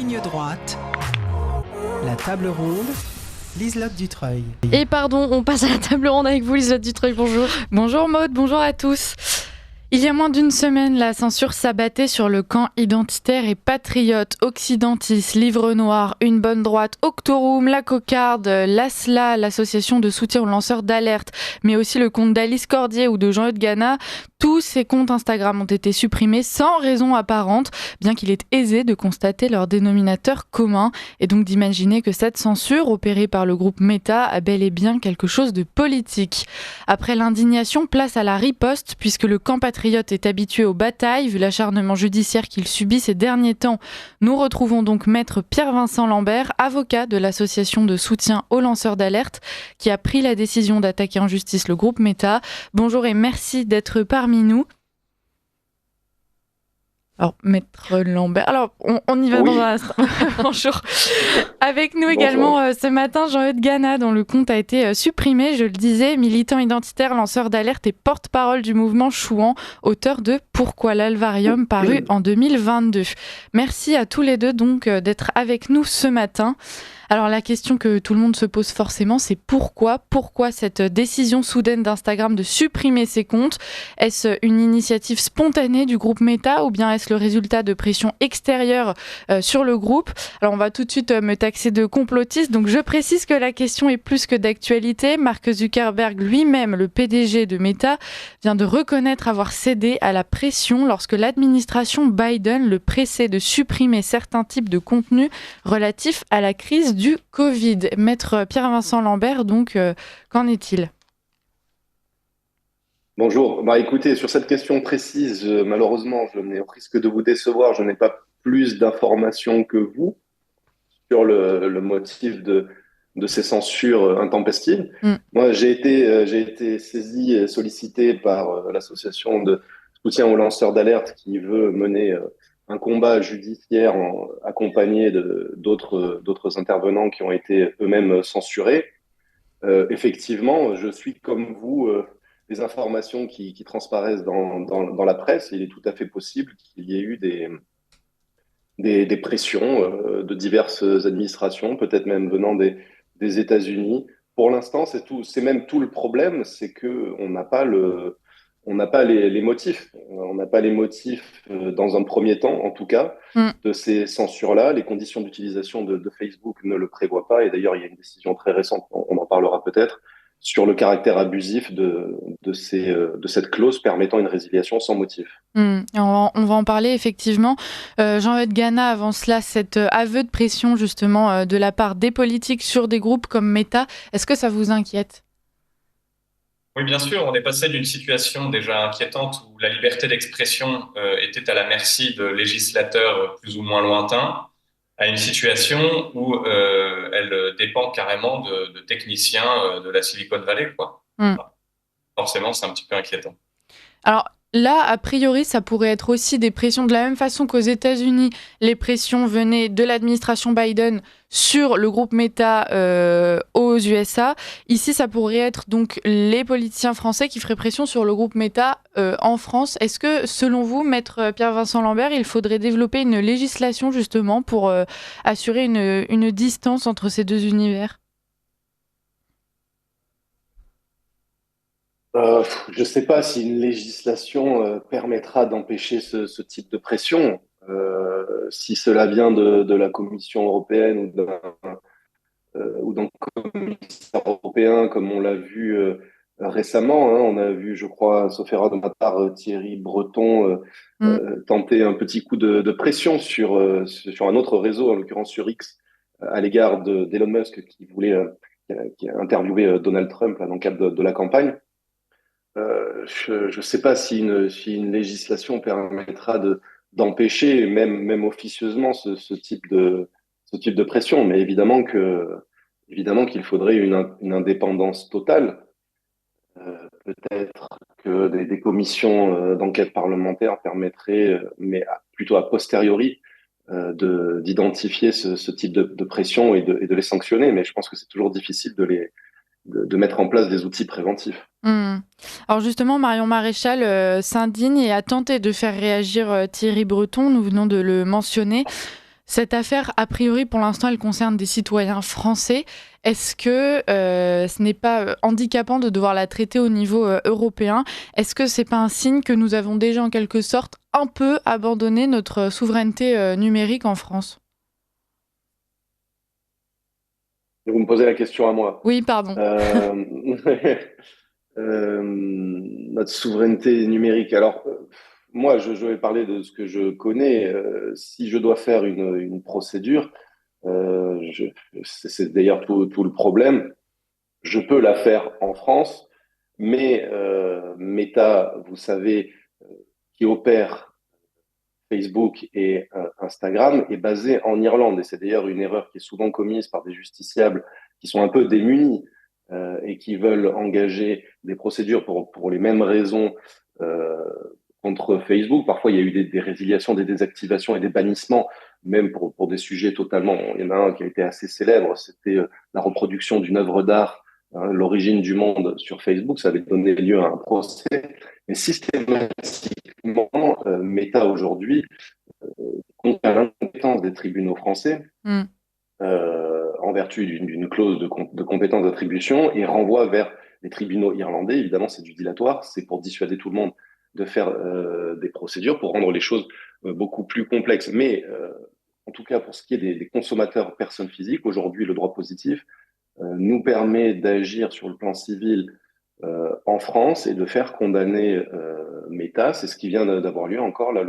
Ligne droite, la table ronde, Liselotte Dutreuil. Et pardon, on passe à la table ronde avec vous, Liselotte Dutreuil, bonjour. Bonjour Maud, bonjour à tous. Il y a moins d'une semaine, la censure s'abattait sur le camp identitaire et patriote Occidentis, Livre Noir, Une Bonne Droite, Octorum, La Cocarde, l'ASLA, l'association de soutien aux lanceurs d'alerte, mais aussi le compte d'Alice Cordier ou de Jean-Eudes Gana. Tous ces comptes Instagram ont été supprimés sans raison apparente, bien qu'il est aisé de constater leur dénominateur commun et donc d'imaginer que cette censure opérée par le groupe Meta a bel et bien quelque chose de politique. Après l'indignation, place à la riposte, puisque le camp patriote est habitué aux batailles, vu l'acharnement judiciaire qu'il subit ces derniers temps. Nous retrouvons donc maître Pierre-Vincent Lambert, avocat de l'association de soutien aux lanceurs d'alerte, qui a pris la décision d'attaquer en justice le groupe Meta. Bonjour et merci d'être parmi nous. Alors, maître Lambert, alors on y va dans un instant. Bonjour. Avec nous également ce matin Jean-Eudes Gana, dont le compte a été supprimé, je le disais, militant identitaire, lanceur d'alerte et porte-parole du mouvement Chouan, auteur de Pourquoi l'Alvarium, paru en 2022. Merci à tous les deux donc d'être avec nous ce matin. Alors la question que tout le monde se pose forcément, c'est pourquoi cette décision soudaine d'Instagram de supprimer ses comptes? Est-ce une initiative spontanée du groupe Meta ou bien est-ce le résultat de pressions extérieures sur le groupe? Alors on va tout de suite me taxer de complotiste, donc je précise que la question est plus que d'actualité. Mark Zuckerberg lui-même, le PDG de Meta, vient de reconnaître avoir cédé à la pression lorsque l'administration Biden le pressait de supprimer certains types de contenus relatifs à la crise du Covid. Maître Pierre-Vincent Lambert, donc, qu'en est-il? Bonjour. Écoutez, sur cette question précise, malheureusement, je n'ai au risque de vous décevoir, je n'ai pas plus d'informations que vous sur le motif de ces censures intempestives. Moi, j'ai été saisi et sollicité par l'association de soutien aux lanceurs d'alerte qui veut mener un combat judiciaire accompagné d'autres intervenants qui ont été eux-mêmes censurés. Effectivement, je suis comme vous les informations qui transparaissent dans la presse. Il est tout à fait possible qu'il y ait eu des pressions de diverses administrations, peut-être même venant des États-Unis. Pour l'instant, c'est même tout le problème, c'est que on n'a pas les motifs. On n'a pas les motifs dans un premier temps, en tout cas, de ces censures-là. Les conditions d'utilisation de Facebook ne le prévoient pas. Et d'ailleurs, il y a une décision très récente, on en parlera peut-être, sur le caractère abusif de cette clause permettant une résiliation sans motif. On va en parler effectivement. Jean-Eudes Gana, avant cela, cet aveu de pression justement de la part des politiques sur des groupes comme Meta, est-ce que ça vous inquiète? Oui, bien sûr, on est passé d'une situation déjà inquiétante où la liberté d'expression était à la merci de législateurs plus ou moins lointains, à une situation où elle dépend carrément de techniciens de la Silicon Valley, quoi. Enfin, forcément, c'est un petit peu inquiétant. Alors là, a priori, ça pourrait être aussi des pressions de la même façon qu'aux États-Unis. Les pressions venaient de l'administration Biden sur le groupe Meta aux USA. Ici, ça pourrait être donc les politiciens français qui feraient pression sur le groupe Meta en France. Est-ce que, selon vous, maître Pierre-Vincent Lambert, il faudrait développer une législation justement pour assurer une distance entre ces deux univers? Je ne sais pas si une législation permettra d'empêcher ce type de pression. Si cela vient de la Commission européenne ou d'un commissaire européen, comme on l'a vu récemment, hein, on a vu, je crois, sauf erreur de ma part, Thierry Breton tenter un petit coup de pression sur un autre réseau, en l'occurrence sur X, à l'égard d'Elon Musk qui a interviewé Donald Trump là, dans le cadre de la campagne. Je ne sais pas si une législation permettra d'empêcher, même officieusement, ce type de pression. Mais évidemment qu'il faudrait une indépendance totale. Peut-être que des commissions d'enquête parlementaire permettraient, mais plutôt a posteriori, d'identifier ce type de pression et de les sanctionner. Mais je pense que c'est toujours difficile de mettre en place des outils préventifs. Alors justement, Marion Maréchal s'indigne et a tenté de faire réagir Thierry Breton, nous venons de le mentionner. Cette affaire, a priori, pour l'instant, elle concerne des citoyens français. Est-ce que ce n'est pas handicapant de devoir la traiter au niveau européen? Est-ce que c'est pas un signe que nous avons déjà, en quelque sorte, un peu abandonné notre souveraineté numérique en France? Vous me posez la question à moi. Oui, pardon. Euh, notre souveraineté numérique. Alors, moi, je vais parler de ce que je connais. Si je dois faire une procédure, c'est d'ailleurs tout le problème. Je peux la faire en France, mais Meta, vous savez, qui opère Facebook et Instagram, est basé en Irlande. Et c'est d'ailleurs une erreur qui est souvent commise par des justiciables qui sont un peu démunis et qui veulent engager des procédures pour les mêmes raisons euh, contre Facebook. Parfois, il y a eu des résiliations, des désactivations et des bannissements, même pour des sujets totalement. Il y en a un qui a été assez célèbre, c'était la reproduction d'une œuvre d'art, hein, l'origine du monde sur Facebook. Ça avait donné lieu à un procès. Mais systématiquement, Meta aujourd'hui confère l'incompétence des tribunaux français Mm. en vertu d'une clause de compétence d'attribution et renvoie vers les tribunaux irlandais. Évidemment, c'est du dilatoire, c'est pour dissuader tout le monde de faire des procédures pour rendre les choses beaucoup plus complexes. Mais en tout cas, pour ce qui est des consommateurs personnes physiques, aujourd'hui, le droit positif nous permet d'agir sur le plan civil en France et de faire condamner Meta. C'est ce qui vient d'avoir lieu encore là,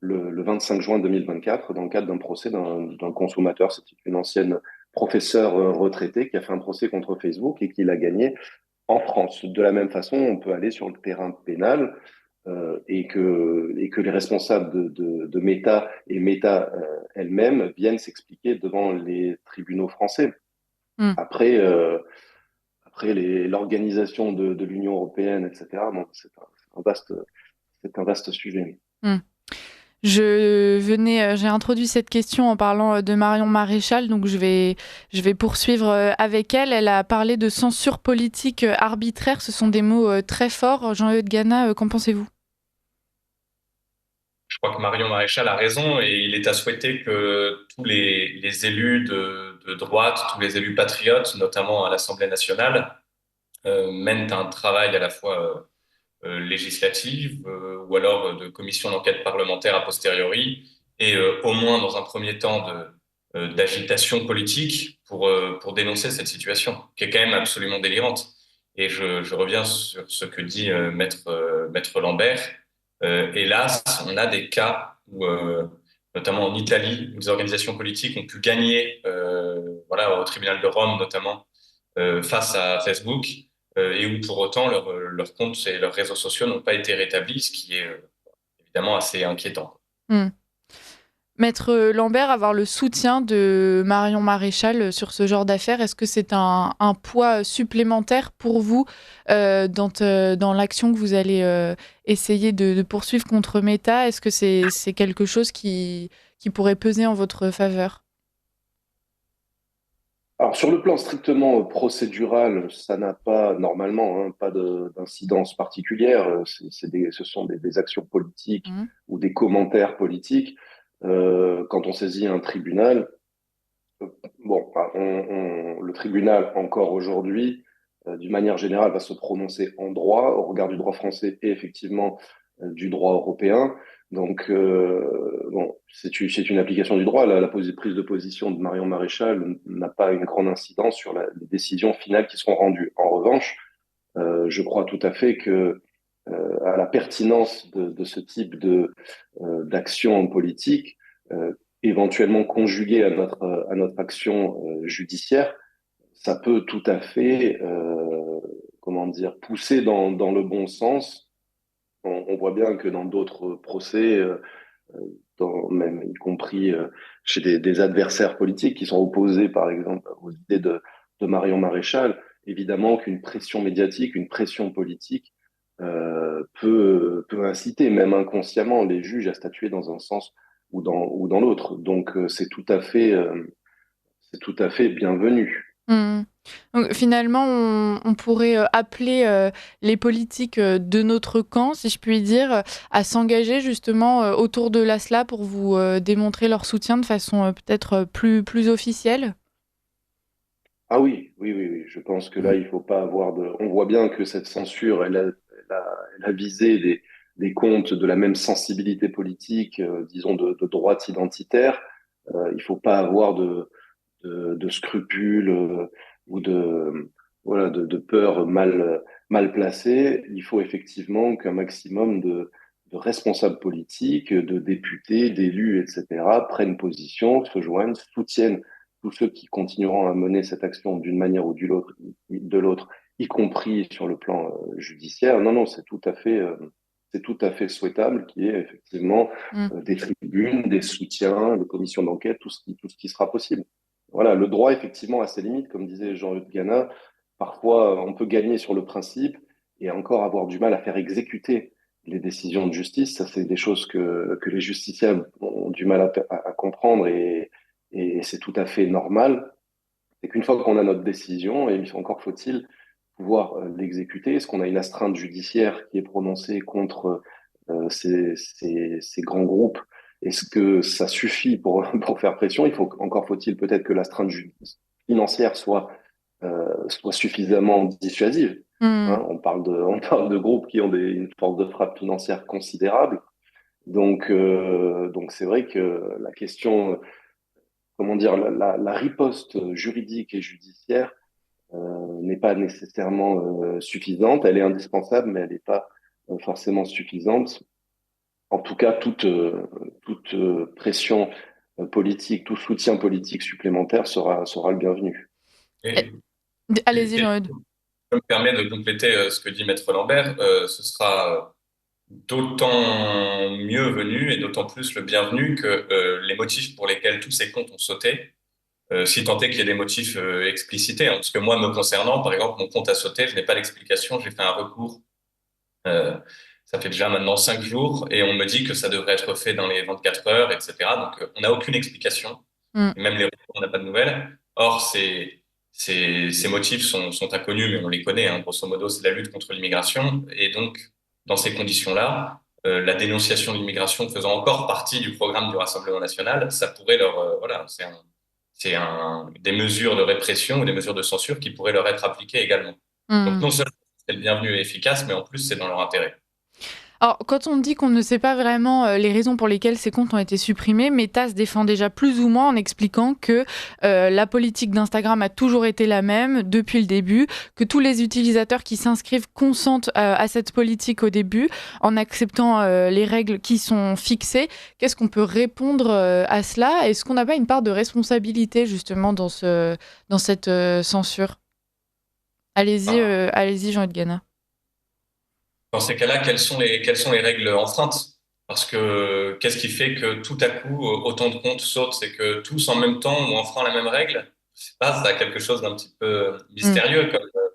le 25 juin 2024 dans le cadre d'un procès d'un consommateur. C'était une ancienne professeure retraitée qui a fait un procès contre Facebook et qui l'a gagné en France. De la même façon, on peut aller sur le terrain pénal et que les responsables de Meta et Meta elle-même viennent s'expliquer devant les tribunaux français. Mm. Après, après l'organisation de l'Union européenne, etc., bon, c'est un vaste sujet. Mm. J'ai introduit cette question en parlant de Marion Maréchal, donc je vais poursuivre avec elle. Elle a parlé de censure politique arbitraire. Ce sont des mots très forts. Jean-Eudes Gana, qu'en pensez-vous? Je crois que Marion Maréchal a raison et il est à souhaiter que tous les élus de droite, tous les élus patriotes, notamment à l'Assemblée nationale, mènent un travail à la fois législative ou alors de commission d'enquête parlementaire a posteriori et au moins dans un premier temps d'agitation politique pour dénoncer cette situation qui est quand même absolument délirante. Et je reviens sur ce que dit Maître Lambert. Hélas, on a des cas où, notamment en Italie, où des organisations politiques ont pu gagner, voilà, au tribunal de Rome notamment, face à Facebook, et où pour autant leurs comptes et leurs réseaux sociaux n'ont pas été rétablis, ce qui est évidemment assez inquiétant. Mm. Maître Lambert, avoir le soutien de Marion Maréchal sur ce genre d'affaires, est-ce que c'est un poids supplémentaire pour vous dans l'action que vous allez essayer de poursuivre contre Meta? Est-ce que c'est quelque chose qui pourrait peser en votre faveur? Alors, sur le plan strictement procédural, ça n'a pas, normalement, hein, pas d'incidence particulière. Ce sont des actions politiques Mm. ou des commentaires politiques. Quand on saisit un tribunal, bon, le tribunal, encore aujourd'hui, d'une manière générale, va se prononcer en droit, au regard du droit français et effectivement du droit européen. Donc, bon, c'est une application du droit. La prise de position de Marion Maréchal n'a pas une grande incidence sur les décisions finales qui seront rendues. En revanche, je crois tout à fait que à la pertinence de ce type d'action politique, éventuellement conjuguée à notre action judiciaire, ça peut tout à fait, comment dire, pousser dans le bon sens. On voit bien que dans d'autres procès, même y compris chez des adversaires politiques qui sont opposés, par exemple, aux idées de Marion Maréchal, évidemment qu'une pression médiatique, une pression politique peut inciter, même inconsciemment, les juges à statuer dans un sens ou dans l'autre. Donc, c'est tout à fait bienvenu. Mm. Donc, finalement, on pourrait appeler les politiques de notre camp, si je puis dire, à s'engager justement autour de l'ASLA pour vous démontrer leur soutien de façon peut-être plus officielle. Ah oui, oui, oui, oui. Je pense que là, il faut pas avoir de. On voit bien que cette censure, elle a visé des comptes de la même sensibilité politique, disons de droite identitaire. Il faut pas avoir de scrupules ou voilà, de peurs mal placées. Il faut effectivement qu'un maximum de responsables politiques, de députés, d'élus, etc., prennent position, se joignent, soutiennent tous ceux qui continueront à mener cette action d'une manière ou de l'autre, y compris sur le plan judiciaire. Non, non, c'est tout à fait souhaitable qu'il y ait effectivement Mm. des tribunes, des soutiens, des commissions d'enquête, tout ce qui sera possible. Voilà, le droit, effectivement, a ses limites, comme disait Jean-Luc Gana. Parfois, on peut gagner sur le principe et encore avoir du mal à faire exécuter les décisions de justice. Ça, c'est des choses que les justiciables ont du mal à comprendre et c'est tout à fait normal. C'est qu'une fois qu'on a notre décision, et encore faut-il pouvoir l'exécuter. Est-ce qu'on a une astreinte judiciaire qui est prononcée contre ces grands groupes? Est-ce que ça suffit pour faire pression? Encore faut-il peut-être que l'astreinte financière soit suffisamment dissuasive. Mm. Hein, on parle de groupes qui ont une force de frappe financière considérable. Donc c'est vrai que la question, comment dire, la riposte juridique et judiciaire n'est pas nécessairement suffisante. Elle est indispensable, mais elle n'est pas forcément suffisante. En tout cas, toute pression politique, tout soutien politique supplémentaire sera le bienvenu. Eh, Et, Allez-y, et Jean-Eudes. je me permets de compléter ce que dit Maître Lambert. Ce sera d'autant mieux venu et d'autant plus le bienvenu que les motifs pour lesquels tous ces comptes ont sauté, si tant est qu'il y ait des motifs explicités, hein, parce que moi, me concernant, par exemple, mon compte a sauté, je n'ai pas d'explication, j'ai fait un recours. Euh, Ça fait déjà maintenant 5 jours et on me dit que ça devrait être fait dans les 24 heures, etc. Donc, on n'a aucune explication. Mm. Et même les recours, on n'a pas de nouvelles. Or, ces motifs sont inconnus, mais on les connaît, hein. Grosso modo, c'est la lutte contre l'immigration. Et donc, dans ces conditions-là, la dénonciation de l'immigration faisant encore partie du programme du Rassemblement national, ça pourrait voilà, des mesures de répression ou des mesures de censure qui pourraient leur être appliquées également. Donc, Mm. non seulement c'est le bienvenu et efficace, mais en plus, c'est dans leur intérêt. Alors, quand on dit qu'on ne sait pas vraiment les raisons pour lesquelles ces comptes ont été supprimés, Meta se défend déjà plus ou moins en expliquant que la politique d'Instagram a toujours été la même depuis le début, que tous les utilisateurs qui s'inscrivent consentent à cette politique au début, en acceptant les règles qui sont fixées. Qu'est-ce qu'on peut répondre à cela? Est-ce qu'on n'a pas une part de responsabilité justement dans cette censure? Allez-y, Enfin, allez-y, Jean-Luc Gana. dans ces cas-là, quelles sont les règles enfreintes? Parce que qu'est-ce qui fait que tout à coup, autant de comptes sautent? C'est que tous en même temps ont enfreint la même règle? Je sais pas, ça a quelque chose d'un petit peu Mm. mystérieux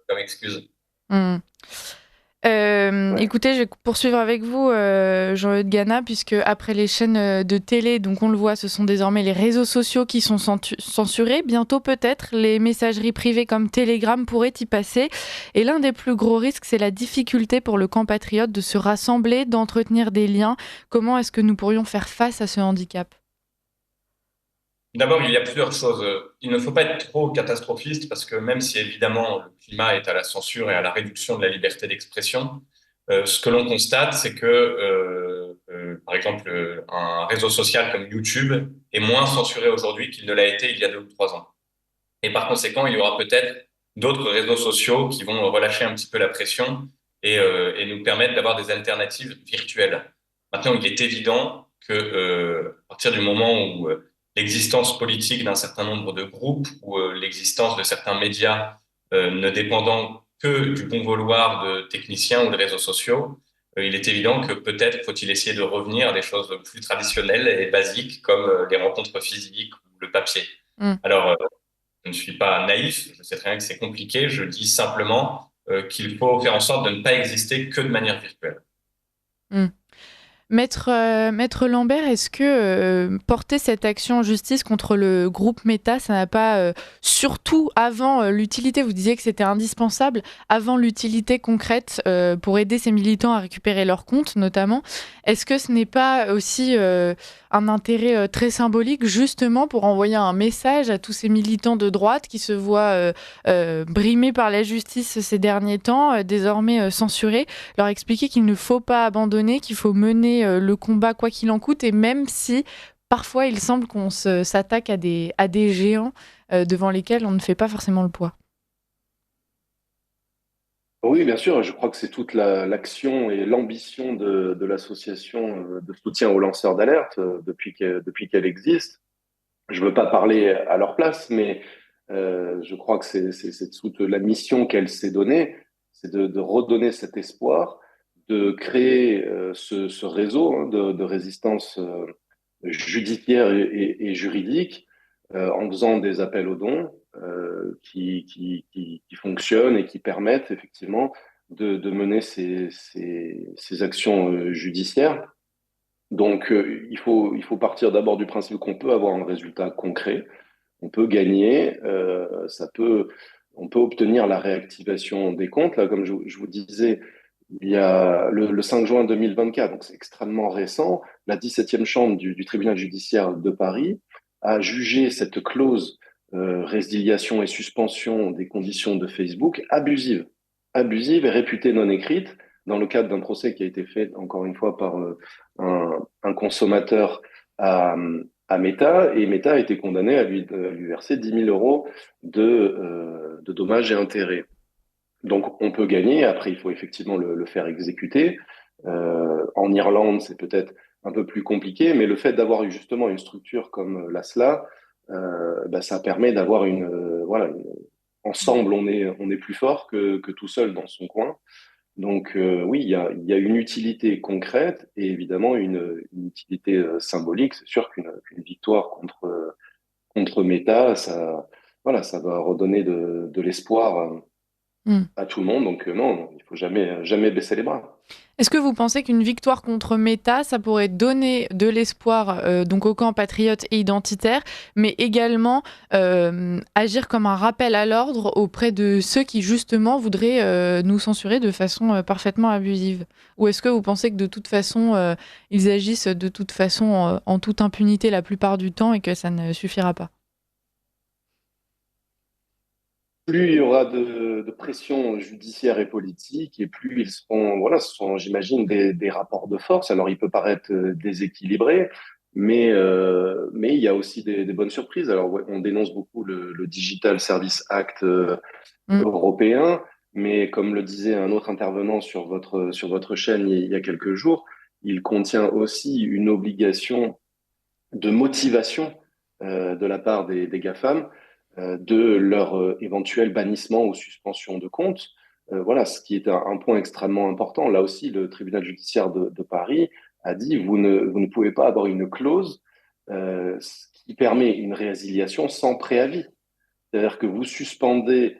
comme excuse. Mm. Ouais. Écoutez, je vais poursuivre avec vous, Jean-Eudes Gana, puisque après les chaînes de télé, donc on le voit, ce sont désormais les réseaux sociaux qui sont censurés. Bientôt peut-être, les messageries privées comme Telegram pourraient y passer. Et l'un des plus gros risques, c'est la difficulté pour le camp patriote de se rassembler, d'entretenir des liens. Comment est-ce que nous pourrions faire face à ce handicap? D'abord, il y a plusieurs choses. Il ne faut pas être trop catastrophiste parce que même si évidemment le climat est à la censure et à la réduction de la liberté d'expression, ce que l'on constate, c'est que, par exemple, un réseau social comme YouTube est moins censuré aujourd'hui qu'il ne l'a été il y a 2 ou 3 ans. Et par conséquent, il y aura peut-être d'autres réseaux sociaux qui vont relâcher un petit peu la pression et nous permettre d'avoir des alternatives virtuelles. Maintenant, il est évident que à partir du moment où l'existence politique d'un certain nombre de groupes ou l'existence de certains médias ne dépendant que du bon vouloir de techniciens ou de réseaux sociaux, il est évident que peut-être faut-il essayer de revenir à des choses plus traditionnelles et basiques comme les rencontres physiques ou le papier. Mm. Alors, je ne suis pas naïf, je sais très bien que c'est compliqué, je dis simplement qu'il faut faire en sorte de ne pas exister que de manière virtuelle. Mm. Maître Lambert, est-ce que porter cette action en justice contre le groupe Meta, ça n'a pas, surtout avant l'utilité, vous disiez que c'était indispensable, avant l'utilité concrète pour aider ces militants à récupérer leurs comptes notamment, est-ce que ce n'est pas aussi un intérêt très symbolique justement pour envoyer un message à tous ces militants de droite qui se voient brimés par la justice ces derniers temps, désormais censurés, leur expliquer qu'il ne faut pas abandonner, qu'il faut mener le combat quoi qu'il en coûte, et même si parfois il semble qu'on s'attaque à des géants devant lesquels on ne fait pas forcément le poids. Oui, bien sûr, je crois que c'est toute l'action et l'ambition de l'association de soutien aux lanceurs d'alerte depuis qu'elle existe. Je ne veux pas parler à leur place, mais je crois que c'est toute la mission qu'elle s'est donnée, c'est de redonner cet espoir, de créer ce réseau de résistance judiciaire et juridique en faisant des appels aux dons qui fonctionnent et qui permettent effectivement de mener ces actions judiciaires. Donc, il faut partir d'abord du principe qu'on peut avoir un résultat concret, on peut gagner, on peut obtenir la réactivation des comptes. Là, comme je vous disais, il y a le 5 juin 2024, donc c'est extrêmement récent, la 17e chambre du tribunal judiciaire de Paris a jugé cette clause résiliation et suspension des conditions de Facebook abusive et réputée non écrite dans le cadre d'un procès qui a été fait, encore une fois, par un consommateur à, à Meta, et Meta a été condamné à lui verser 10 000 euros de dommages et intérêts. Donc, on peut gagner. Après, il faut effectivement le faire exécuter. En Irlande, c'est peut-être un peu plus compliqué, mais le fait d'avoir justement une structure comme l'ASLA, ça permet d'avoir ensemble, on est plus fort que tout seul dans son coin. Donc, oui, il y a une utilité concrète et évidemment une utilité symbolique. C'est sûr qu'une victoire contre Meta, ça va redonner de l'espoir à tout le monde. Donc non, il faut jamais baisser les bras. Est-ce que vous pensez qu'une victoire contre Meta, ça pourrait donner de l'espoir donc au camp patriote et identitaire, mais également agir comme un rappel à l'ordre auprès de ceux qui justement voudraient nous censurer de façon parfaitement abusive? Ou est-ce que vous pensez que de toute façon, ils agissent de toute façon en toute impunité la plupart du temps et que ça ne suffira pas? Plus il y aura de pression judiciaire et politique, et plus ils seront, voilà, ce sont, j'imagine, des rapports de force. Alors, il peut paraître déséquilibré, mais il y a aussi des bonnes surprises. Alors, ouais, on dénonce beaucoup le Digital Service Act Mm. européen, mais comme le disait un autre intervenant sur votre chaîne il y a quelques jours, il contient aussi une obligation de motivation de la part des GAFAM de leur éventuel bannissement ou suspension de compte. Voilà, ce qui est un point extrêmement important. Là aussi, le tribunal judiciaire de Paris a dit vous ne pouvez pas avoir une clause qui permet une résiliation sans préavis. C'est-à-dire que vous suspendez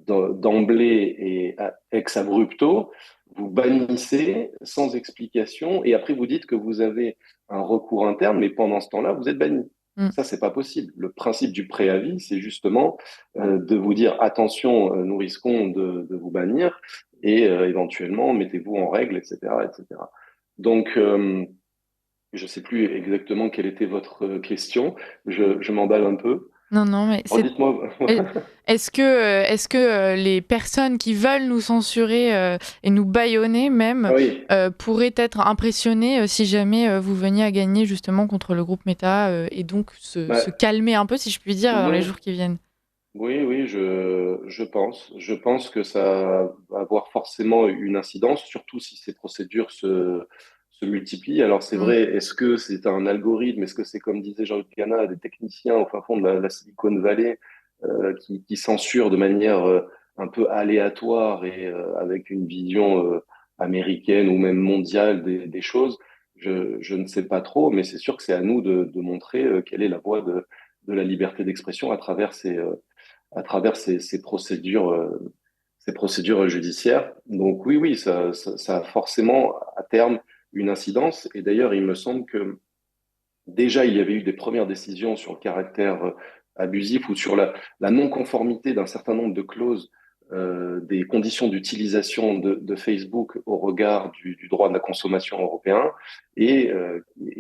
d'emblée et ex abrupto, vous bannissez sans explication et après vous dites que vous avez un recours interne, mais pendant ce temps-là, vous êtes banni. Mm. Ça, c'est pas possible. Le principe du préavis, c'est justement de vous dire attention, nous risquons de vous bannir et éventuellement mettez-vous en règle, etc., etc. Donc, je sais plus exactement quelle était votre question. Je m'emballe un peu. Non, non, mais c'est. Redites-moi. Est-ce que les personnes qui veulent nous censurer et nous bâillonner même Ah oui. pourraient être impressionnées si jamais vous veniez à gagner justement contre le groupe Meta et donc se Bah, calmer un peu, si je puis dire, dans les oui, jours qui viennent? oui, je pense. Je pense que ça va avoir forcément une incidence, surtout si ces procédures se multiplient. Alors c'est Mm. vrai, est-ce que c'est un algorithme? Est-ce que c'est, comme disait Jean-Luc Gana, des techniciens au fin fond de la Silicon Valley qui censurent de manière un peu aléatoire et avec une vision américaine ou même mondiale des choses? Je ne sais pas trop, mais c'est sûr que c'est à nous de montrer quelle est la voie de la liberté d'expression à travers ces procédures judiciaires. Donc oui, ça a forcément à terme une incidence. Et d'ailleurs, il me semble que déjà, il y avait eu des premières décisions sur le caractère abusif ou sur la non-conformité d'un certain nombre de clauses des conditions d'utilisation de Facebook au regard du droit de la consommation européen. Et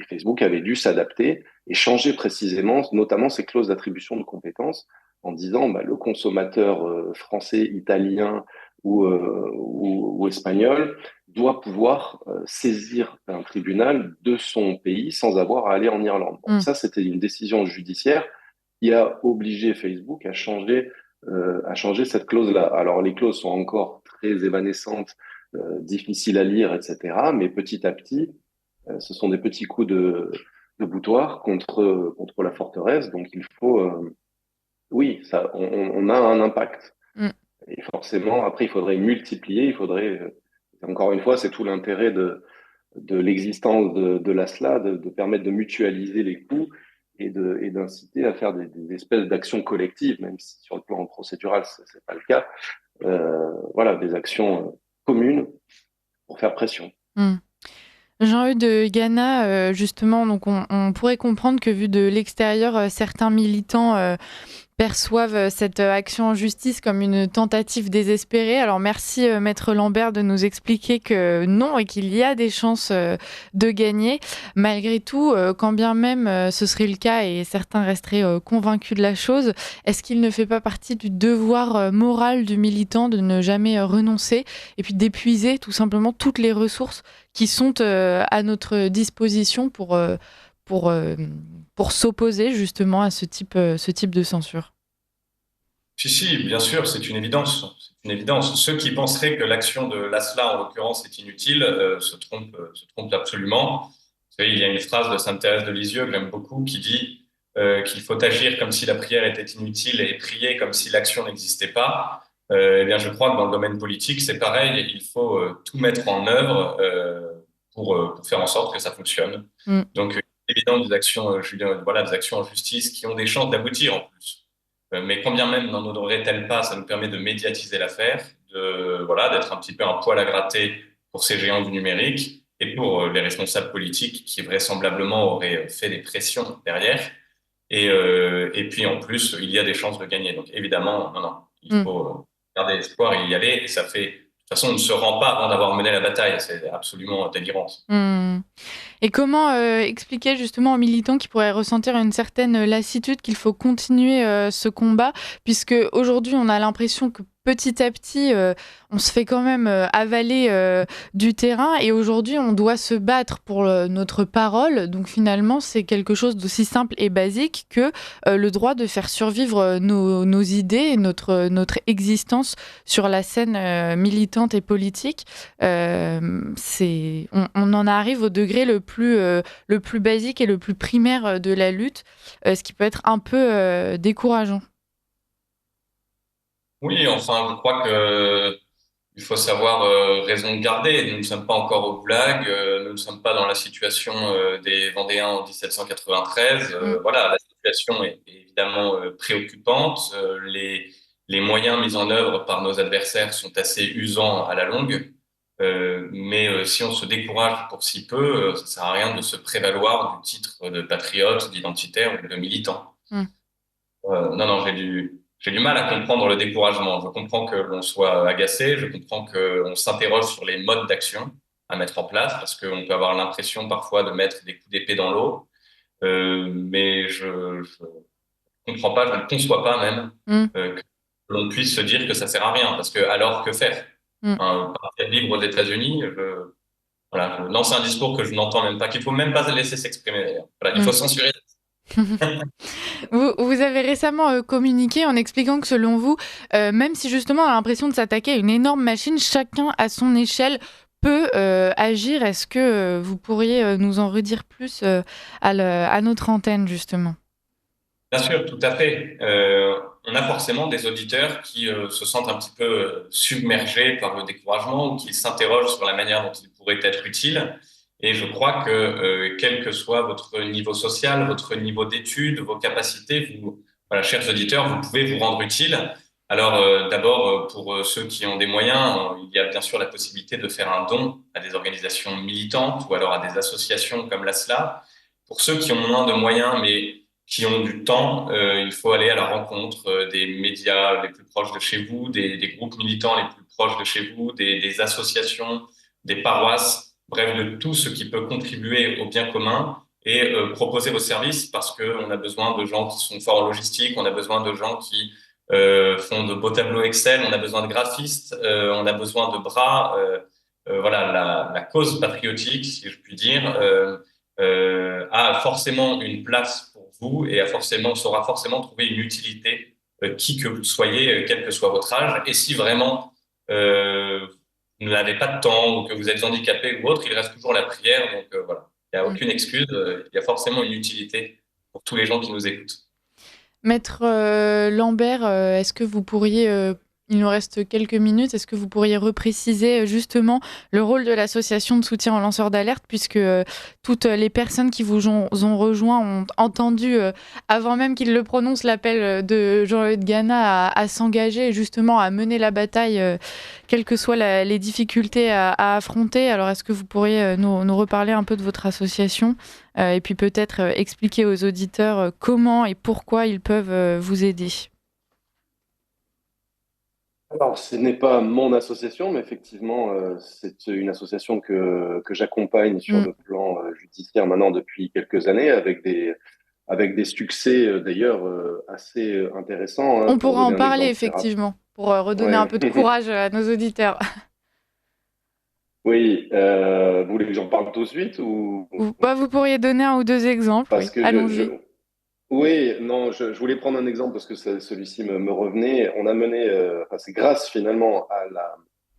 Facebook avait dû s'adapter et changer précisément, notamment ces clauses d'attribution de compétences, en disant bah, le consommateur français, italien ou espagnol doit pouvoir saisir un tribunal de son pays sans avoir à aller en Irlande. Donc ça, c'était une décision judiciaire qui a obligé Facebook à changer cette clause-là. Alors les clauses sont encore très évanescentes, difficiles à lire, etc. Mais petit à petit, ce sont des petits coups de boutoir contre la forteresse. Donc il faut, oui, ça, on a un impact. Mm. Et forcément, après, il faudrait multiplier, encore une fois, c'est tout l'intérêt de l'existence de l'ASLA, de permettre de mutualiser les coûts et d'inciter à faire des espèces d'actions collectives, même si sur le plan procédural, c'est pas le cas. Voilà, des actions communes pour faire pression. Mm. Jean-Eudes Gana, justement, donc on pourrait comprendre que vu de l'extérieur, certains militants perçoivent cette action en justice comme une tentative désespérée. Alors merci Maître Lambert de nous expliquer que non et qu'il y a des chances de gagner. Malgré tout, quand bien même ce serait le cas et certains resteraient convaincus de la chose, est-ce qu'il ne fait pas partie du devoir moral du militant de ne jamais renoncer et puis d'épuiser tout simplement toutes les ressources qui sont à notre disposition pour s'opposer justement à ce type de censure? Si, bien sûr, c'est une évidence. C'est une évidence. Ceux qui penseraient que l'action de l'ASLA, en l'occurrence, est inutile, se trompent absolument. Vous savez, il y a une phrase de Sainte Thérèse de Lisieux que j'aime beaucoup qui dit qu'il faut agir comme si la prière était inutile et prier comme si l'action n'existait pas. Eh bien, je crois que dans le domaine politique, c'est pareil. Il faut tout mettre en œuvre pour faire en sorte que ça fonctionne. Mm. Donc, évidemment, des actions, voilà, des actions en justice qui ont des chances d'aboutir en plus. Mais quand bien même n'en aurait-elle pas, ça nous permet de médiatiser l'affaire, voilà, d'être un petit peu un poil à gratter pour ces géants du numérique et pour les responsables politiques qui vraisemblablement auraient fait des pressions derrière. Et puis en plus, il y a des chances de gagner. Donc évidemment, non, il faut garder espoir et y aller. Et ça fait, de toute façon, on ne se rend pas avant d'avoir mené la bataille. C'est absolument délirant. Et comment expliquer justement aux militants qui pourraient ressentir une certaine lassitude qu'il faut continuer ce combat, puisque aujourd'hui on a l'impression que petit à petit, on se fait quand même avaler du terrain et aujourd'hui, on doit se battre pour notre parole. Donc finalement, c'est quelque chose d'aussi simple et basique que le droit de faire survivre nos idées et notre existence sur la scène militante et politique. On en arrive au degré le plus basique et le plus primaire de la lutte, ce qui peut être un peu décourageant. Oui, enfin, je crois que il faut savoir raison garder. Nous ne sommes pas encore au goulag, nous ne sommes pas dans la situation des Vendéens en 1793. Voilà, la situation est évidemment préoccupante. Les moyens mis en œuvre par nos adversaires sont assez usants à la longue. Mais si on se décourage pour si peu, ça sert à rien de se prévaloir du titre de patriote, d'identitaire ou de militant. Non, j'ai du mal à comprendre le découragement. Je comprends que l'on soit agacé, je comprends qu'on s'interroge sur les modes d'action à mettre en place, parce qu'on peut avoir l'impression parfois de mettre des coups d'épée dans l'eau. Mais je comprends pas, je ne conçois pas même que l'on puisse se dire que ça sert à rien, parce que alors que faire? Partir libre aux États-Unis, voilà, non, c'est un discours que je n'entends même pas, qu'il faut même pas laisser s'exprimer d'ailleurs. Voilà, il faut censurer. Vous avez récemment communiqué en expliquant que selon vous, même si justement on a l'impression de s'attaquer à une énorme machine, chacun à son échelle peut agir. Est-ce que vous pourriez nous en redire plus à notre antenne justement? Bien sûr, tout à fait. On a forcément des auditeurs qui se sentent un petit peu submergés par le découragement ou qui s'interrogent sur la manière dont ils pourraient être utiles. Et je crois que quel que soit votre niveau social, votre niveau d'études, vos capacités, voilà, chers auditeurs, vous pouvez vous rendre utiles. Alors, d'abord, pour ceux qui ont des moyens, il y a bien sûr la possibilité de faire un don à des organisations militantes ou alors à des associations comme l'ASLA. Pour ceux qui ont moins de moyens mais qui ont du temps, il faut aller à la rencontre des médias les plus proches de chez vous, des groupes militants les plus proches de chez vous, des associations, des paroisses, bref, de tout ce qui peut contribuer au bien commun et proposer vos services parce qu'on a besoin de gens qui sont forts en logistique, on a besoin de gens qui font de beaux tableaux Excel, on a besoin de graphistes, on a besoin de bras. Voilà, la cause patriotique, si je puis dire, a forcément une place pour vous et saura forcément trouver une utilité, qui que vous soyez, quel que soit votre âge. Et si vraiment vous n'avez pas de temps ou que vous êtes handicapé ou autre, il reste toujours la prière. Donc voilà, il n'y a Mm. aucune excuse. Il y a forcément une utilité pour tous les gens qui nous écoutent. Maître Lambert, est-ce que vous pourriez, il nous reste quelques minutes, est-ce que vous pourriez repréciser justement le rôle de l'association de soutien aux lanceurs d'alerte, puisque toutes les personnes qui vous ont rejoint ont entendu, avant même qu'il le prononce, l'appel de Jean-Eudes Gana à s'engager, justement à mener la bataille, quelles que soient les difficultés à affronter. Alors est-ce que vous pourriez nous reparler un peu de votre association et puis peut-être expliquer aux auditeurs comment et pourquoi ils peuvent vous aider. Alors, ce n'est pas mon association, mais effectivement, c'est une association que j'accompagne sur Mm. le plan judiciaire maintenant depuis quelques années, avec des succès d'ailleurs assez intéressants, hein, On pour pourra en donner un parler exemple très rapide. effectivement pour redonner un Ouais. peu de courage à nos auditeurs. Oui, vous voulez que j'en parle tout de suite ou Vous pourriez donner un ou deux exemples, oui. parce que Allons-y. oui, non, je voulais prendre un exemple parce que celui-ci me revenait. On a mené, enfin, c'est grâce finalement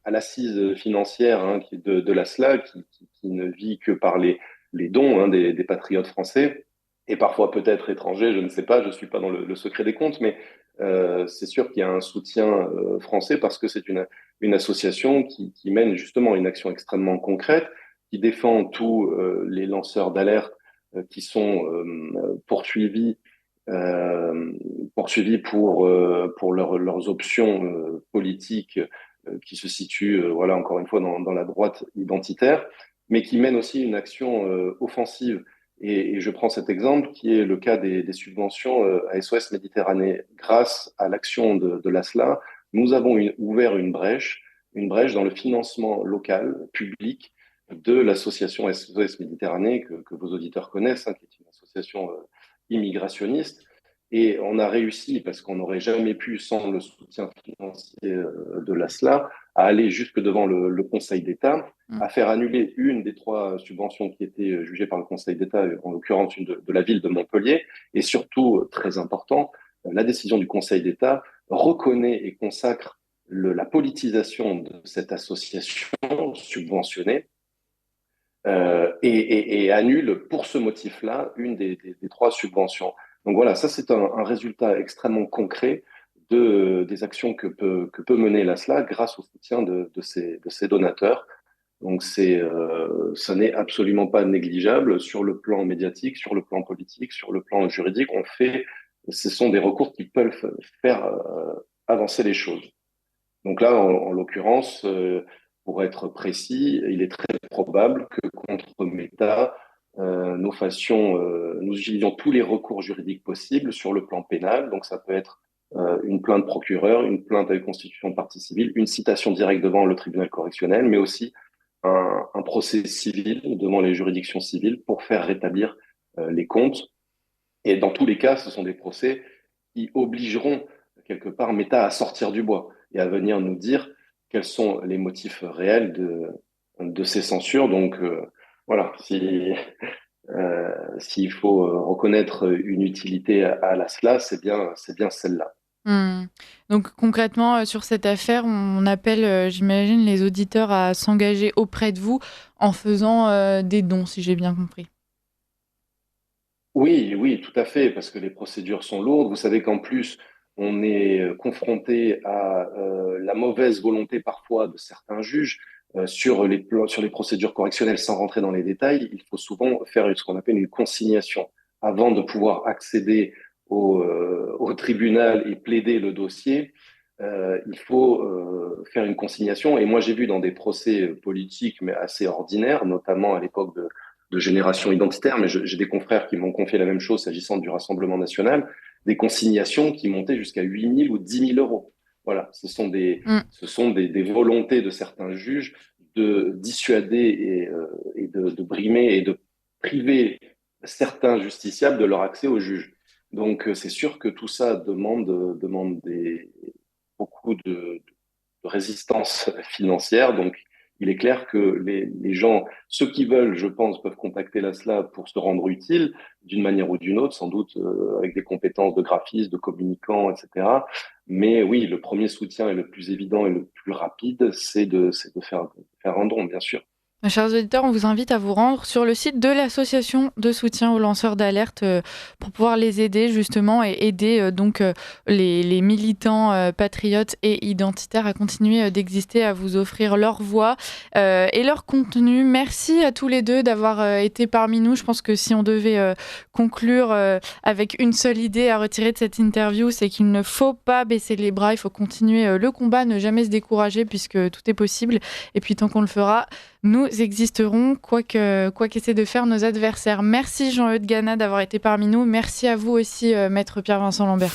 à l'assise financière, hein, de la SLA qui ne vit que par les dons, hein, des patriotes français et parfois peut-être étrangers, je ne sais pas, je suis pas dans le secret des comptes, mais c'est sûr qu'il y a un soutien français parce que c'est une association qui mène justement une action extrêmement concrète, qui défend tous les lanceurs d'alerte qui sont poursuivis euh, poursuivis pour leurs options politiques qui se situent, voilà, encore une fois, dans la droite identitaire, mais qui mènent aussi une action offensive. Et je prends cet exemple qui est le cas des subventions à SOS Méditerranée. Grâce à l'action de l'ASLA, nous avons ouvert une brèche dans le financement local, public, de l'association SOS Méditerranée, que vos auditeurs connaissent, hein, qui est une association immigrationniste. Et on a réussi, parce qu'on n'aurait jamais pu, sans le soutien financier de l'ASLA, à aller jusque devant le Conseil d'État, Mm. à faire annuler une des trois subventions qui étaient jugées par le Conseil d'État, en l'occurrence une de la ville de Montpellier, et surtout, très important, la décision du Conseil d'État reconnaît et consacre la politisation de cette association subventionnée et annule pour ce motif-là une des trois subventions. Donc voilà, ça c'est un résultat extrêmement concret des actions que peut mener l'ASLA grâce au soutien de ses donateurs. Donc ça n'est absolument pas négligeable sur le plan médiatique, sur le plan politique, sur le plan juridique. Ce sont des recours qui peuvent faire avancer les choses. Donc là, en l'occurrence, pour être précis, il est très probable que contre Meta, nous utilisions tous les recours juridiques possibles sur le plan pénal. Donc ça peut être une plainte procureur, une plainte avec constitution de partie civile, une citation directe devant le tribunal correctionnel, mais aussi un procès civil devant les juridictions civiles pour faire rétablir les comptes. Et dans tous les cas, ce sont des procès qui obligeront quelque part Meta à sortir du bois et à venir nous dire quels sont les motifs réels de ces censures. Donc voilà, s'il faut reconnaître une utilité à la SLA, c'est bien celle-là. Mm. Donc concrètement, sur cette affaire, on appelle, j'imagine, les auditeurs à s'engager auprès de vous en faisant des dons, si j'ai bien compris. Oui, oui, tout à fait, parce que les procédures sont lourdes. Vous savez qu'en plus, on est confronté à la mauvaise volonté parfois de certains juges sur les procédures correctionnelles. Sans rentrer dans les détails, il faut souvent faire ce qu'on appelle une consignation avant de pouvoir accéder au tribunal et plaider le dossier. il faut faire une consignation. Et moi, j'ai vu dans des procès politiques, mais assez ordinaires, notamment à l'époque de Génération Identitaire, mais j'ai des confrères qui m'ont confié la même chose s'agissant du Rassemblement national, des consignations qui montaient jusqu'à 8 000 ou 10 000 euros. Voilà, Mm. ce sont des volontés de certains juges de dissuader et de brimer et de priver certains justiciables de leur accès au juge. Donc, c'est sûr que tout ça demande beaucoup de résistance financière. Donc, il est clair que les gens, ceux qui veulent, je pense, peuvent contacter l'ASLA pour se rendre utile d'une manière ou d'une autre, sans doute avec des compétences de graphiste, de communicant, etc. Mais oui, le premier soutien et le plus évident et le plus rapide, c'est de faire un don, bien sûr. Chers auditeurs, on vous invite à vous rendre sur le site de l'association de soutien aux lanceurs d'alerte pour pouvoir les aider justement et aider les militants patriotes et identitaires à continuer d'exister, à vous offrir leur voix et leur contenu. Merci à tous les deux d'avoir été parmi nous. Je pense que si on devait conclure avec une seule idée à retirer de cette interview, c'est qu'il ne faut pas baisser les bras, il faut continuer le combat, ne jamais se décourager puisque tout est possible. Et puis tant qu'on le fera, nous existerons, quoi qu'essaient de faire nos adversaires. Merci Jean-Eudes Gana d'avoir été parmi nous. Merci à vous aussi, Maître Pierre-Vincent Lambert.